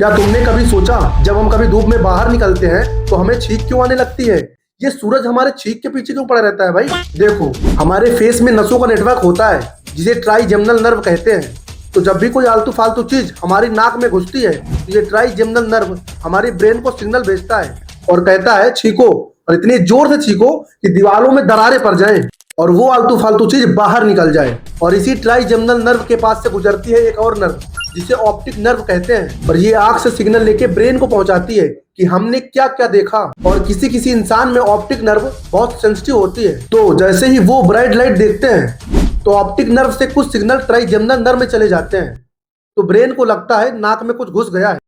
क्या तुमने कभी सोचा जब हम कभी धूप में बाहर निकलते हैं तो हमें छींक क्यों आने लगती है? ये सूरज हमारे छींक के पीछे क्यों पड़ा रहता है भाई? देखो, हमारे फेस में नसों का नेटवर्क होता है जिसे ट्राइजेमिनल नर्व कहते हैं। तो जब भी कोई आलतू फालतू चीज हमारी नाक में घुसती है तो ये ट्राइजेमिनल नर्व हमारी ब्रेन को सिग्नल भेजता है और कहता है छींको, और इतनी जोर से छींको कि दीवारों में दरारें पड़ जाएं और वो आलतू फालतू चीज बाहर निकल जाए। और इसी ट्राइजेमिनल नर्व के पास से गुजरती है एक और नर्व जिसे ऑप्टिक नर्व कहते हैं, और ये आंख से सिग्नल लेके ब्रेन को पहुंचाती है कि हमने क्या क्या देखा। और किसी किसी इंसान में ऑप्टिक नर्व बहुत सेंसिटिव होती है, तो जैसे ही वो ब्राइट लाइट देखते हैं तो ऑप्टिक नर्व से कुछ सिग्नल ट्राइजेमिनल नर्व में चले जाते हैं, तो ब्रेन को लगता है नाक में कुछ घुस गया है।